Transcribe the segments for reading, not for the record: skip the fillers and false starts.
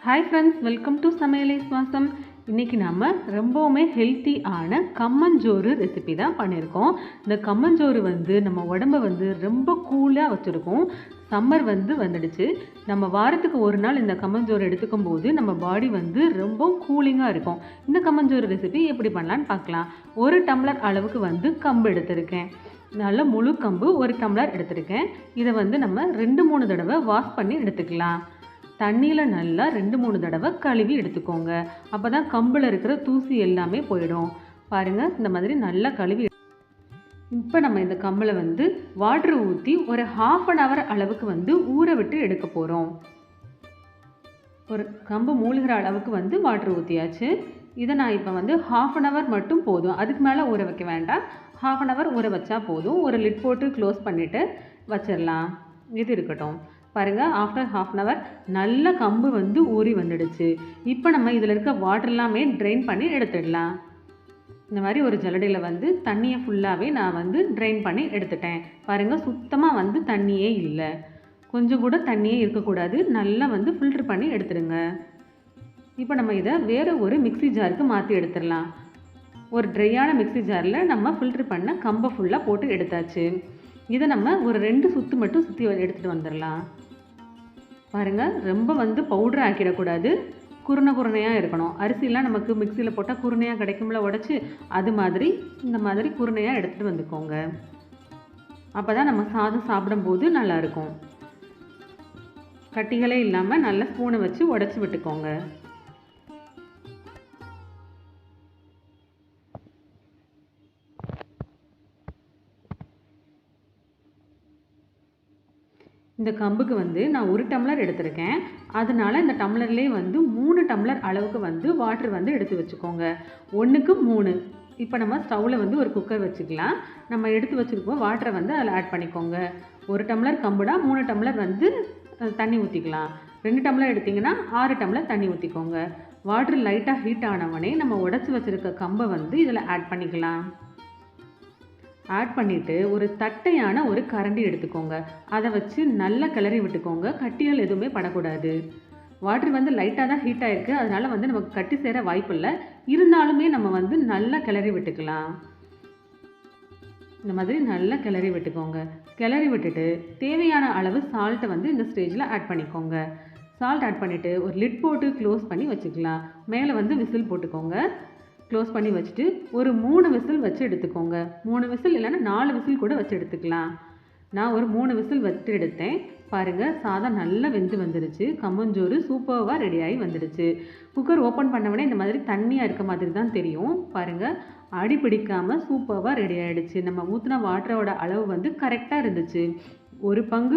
Hi friends, welcome to சமையலை சுவாசம். இன்றைக்கி நம்ம ரொம்பவுமே ஹெல்த்தியான கம்மஞ்சோறு ரெசிபி தான் பண்ணியிருக்கோம். இந்த கம்மஞ்சோறு நம்ம உடம்பை ரொம்ப கூலாக வச்சுருக்கோம். சம்மர் வந்துடுச்சு. நம்ம வாரத்துக்கு ஒரு நாள் இந்த கம்மஞ்சோறு எடுத்துக்கும் போது நம்ம பாடி ரொம்ப கூலிங்காக இருக்கும். இந்த கம்மஞ்சோறு ரெசிபி எப்படி பண்ணலான்னு பார்க்கலாம். 1 டம்ளர் அளவுக்கு கம்பு எடுத்திருக்கேன். நல்ல முழு கம்பு 1 டம்ளர் எடுத்திருக்கேன். இதை நம்ம 2-3 தடவை வாஷ் பண்ணி எடுத்துக்கலாம். தண்ணியில் நல்லா 2-3 தடவை கழுவி எடுத்துக்கோங்க. அப்போ தான் கம்பில் இருக்கிற தூசி எல்லாமே போயிடும். பாருங்கள், இந்த மாதிரி நல்லா கழுவி. இப்போ நம்ம இந்த கம்பில் வாட்டர் ஊற்றி ஒரு 1/2 hour அளவுக்கு ஊற விட்டு எடுக்க போகிறோம். ஒரு கம்பு மூழ்கிற அளவுக்கு வாட்டர் ஊற்றியாச்சு. இதை நான் இப்போ 1/2 hour மட்டும் போதும். அதுக்கு மேலே ஊற வைக்க வேண்டாம். 1/2 hour ஊற வச்சா போதும். ஒரு லிட் போட்டு க்ளோஸ் பண்ணிவிட்டு வச்சிடலாம். இது இருக்கட்டும். பாருங்கள், ஆஃப்டர் 1/2 hour நல்ல கம்பு ஊறி வந்துடுச்சு. இப்போ நம்ம இதில் இருக்க வாட்டர் எல்லாமே ட்ரெயின் பண்ணி எடுத்துடலாம். இந்த மாதிரி ஒரு ஜல்லடையில் தண்ணியை ஃபுல்லாகவே நான் ட்ரெயின் பண்ணி எடுத்துட்டேன். பாருங்கள், சுத்தமாக தண்ணியே இல்லை. கொஞ்சம் கூட தண்ணியே இருக்கக்கூடாது. நல்லா ஃபில்ட்ரு பண்ணி எடுத்துடுங்க. இப்போ நம்ம இதை வேறு ஒரு மிக்ஸி ஜாருக்கு மாற்றி எடுத்துடலாம். ஒரு ட்ரையான மிக்ஸி ஜாரில் நம்ம ஃபில்ட்ரு பண்ண கம்பை ஃபுல்லாக போட்டு எடுத்தாச்சு. இதை நம்ம ஒரு 2 சுற்று மட்டும் சுற்றி எடுத்துகிட்டு வந்துடலாம். பாருங்கள், ரொம்ப பவுடர் ஆக்கிடக்கூடாது. குருணையாக இருக்கணும். அரிசிலாம் நமக்கு மிக்சியில் போட்டால் குருணையாக கிடைக்கும்ல உடச்சி, அது மாதிரி இந்த மாதிரி குருணையாக எடுத்துகிட்டு வந்துக்கோங்க. அப்போ தான் நம்ம சாதம் சாப்பிடும்போது நல்லாயிருக்கும். கட்டிகளே இல்லாமல் நல்லா ஸ்பூனை வச்சு உடச்சி விட்டுக்கோங்க. இந்த கம்புக்கு நான் 1 டம்ளர் எடுத்திருக்கேன். அதனால் இந்த டம்ளர்லேயே 3 டம்ளர் அளவுக்கு வாட்டர் எடுத்து வச்சுக்கோங்க. 1க்கு 3. இப்போ நம்ம ஸ்டவ்வில் ஒரு குக்கர் வச்சுக்கலாம். நம்ம எடுத்து வச்சுருக்கோம் வாட்டரை அதில் ஆட் பண்ணிக்கோங்க. 1 டம்ளர் கம்புனா 3 டம்ளர் தண்ணி ஊற்றிக்கலாம். 2 டம்ளர் எடுத்திங்கன்னா 6 டம்ளர் தண்ணி ஊற்றிக்கோங்க. வாட்டர் லைட்டாக ஹீட் ஆனவொடனே நம்ம உடச்சி வச்சுருக்க கம்பை இதில் ஆட் பண்ணிக்கலாம். ஆட் பண்ணிவிட்டு ஒரு தட்டையான ஒரு கரண்டி எடுத்துக்கோங்க. அதை வச்சு நல்லா கிளறி விட்டுக்கோங்க. கட்டிகள் எதுவுமே படக்கூடாது. வாட்டர் லைட்டாக தான் ஹீட் ஆகிருக்கு. அதனால் நமக்கு கட்டி சேர வாய்ப்பு இல்லை. இருந்தாலுமே நம்ம நல்லா கிளறி விட்டுக்கலாம். இந்த மாதிரி நல்லா கிளறி விட்டுக்கோங்க. கிளறி விட்டுட்டு தேவையான அளவு சால்ட்டை இந்த ஸ்டேஜில் ஆட் பண்ணிக்கோங்க. சால்ட் ஆட் பண்ணிவிட்டு ஒரு லிட் போட்டு க்ளோஸ் பண்ணி வச்சுக்கலாம். மேலே விசில் போட்டுக்கோங்க. க்ளோஸ் பண்ணி வச்சுட்டு ஒரு 3 விசில் வச்சு எடுத்துக்கோங்க. 3 விசில் இல்லைன்னா 4 விசில் கூட வச்சு எடுத்துக்கலாம். நான் ஒரு 3 விசில் வச்சு எடுத்தேன். பாருங்கள், சாதம் நல்லா வெந்து வந்துடுச்சு. கம்மஞ்சோறு சூப்பராக ரெடியாகி வந்துடுச்சு. குக்கர் ஓப்பன் பண்ணவொடனே இந்த மாதிரி தண்ணியாக இருக்க மாதிரி தான் தெரியும். பாருங்கள், அடி பிடிக்காமல் சூப்பராக ரெடி ஆகிடுச்சு. நம்ம ஊற்றின வாட்டரோட அளவு கரெக்டாக இருந்துச்சு. ஒரு பங்கு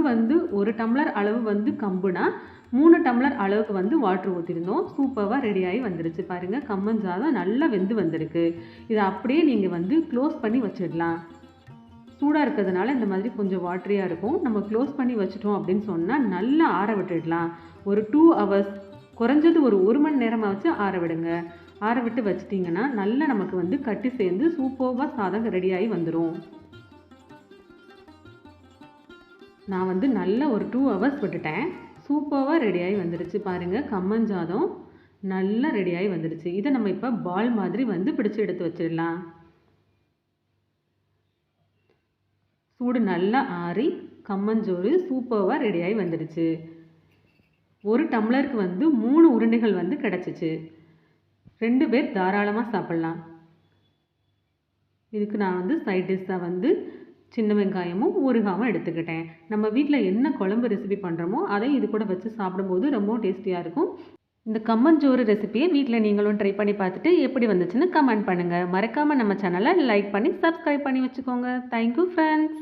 1 டம்ளர் அளவு கம்புனா 3 டம்ளர் அளவுக்கு வாட்டர் ஊற்றிருந்தோம். சூப்பராக ரெடியாகி வந்துடுச்சு. பாருங்கள், கம்மஞ்சாதம் நல்லா வெந்து வந்திருக்கு. இதை அப்படியே நீங்கள் க்ளோஸ் பண்ணி வச்சிடலாம். சூடாக இருக்கிறதுனால இந்த மாதிரி கொஞ்சம் வாட்டரியாக இருக்கும். நம்ம க்ளோஸ் பண்ணி வச்சிட்டோம் அப்படின்னு சொன்னால் நல்லா ஆற விட்டுடலாம். ஒரு 2 hours, குறைஞ்சது ஒரு 1 மணி நேரமாக வச்சு ஆற விடுங்க. ஆற விட்டு வச்சிட்டிங்கன்னா நல்லா நமக்கு கட்டி சேர்ந்து சூப்பராக சாதம் ரெடியாகி வந்துடும். நான் நல்லா ஒரு 2 hours விட்டுட்டேன். சூப்பராக ரெடியாகி வந்துடுச்சு. பாருங்கள், கம்மஞ்சாதம் நல்லா ரெடியாகி வந்துடுச்சு. இதை நம்ம இப்போ பால் மாதிரி பிடிச்சி எடுத்து வச்சிடலாம். சூடு நல்லா ஆறி கம்மஞ்சோறு சூப்பராக ரெடியாகி வந்துடுச்சு. 1 டம்ளருக்கு 3 உருண்டைகள் கிடச்சிச்சு. 2 பேர் தாராளமாக சாப்பிட்லாம். இதுக்கு நான் சைட் டிஷ்ஷாக சின்ன வெங்காயமும் ஊறுகாயும் எடுத்துக்கிட்டேன். நம்ம வீட்டில் என்ன குழம்பு ரெசிபி பண்ணுறோமோ அதை இது கூட வச்சு சாப்பிடும்போது ரொம்ப டேஸ்டியாக இருக்கும். இந்த கம்மஞ்சோறு ரெசிபியை வீட்டில் நீங்களும் ட்ரை பண்ணி பார்த்துட்டு எப்படி வந்துச்சுன்னு கமெண்ட் பண்ணுங்கள். மறக்காமல் நம்ம சேனலை லைக் பண்ணி சப்ஸ்கிரைப் பண்ணி வச்சுக்கோங்க. Thank you friends.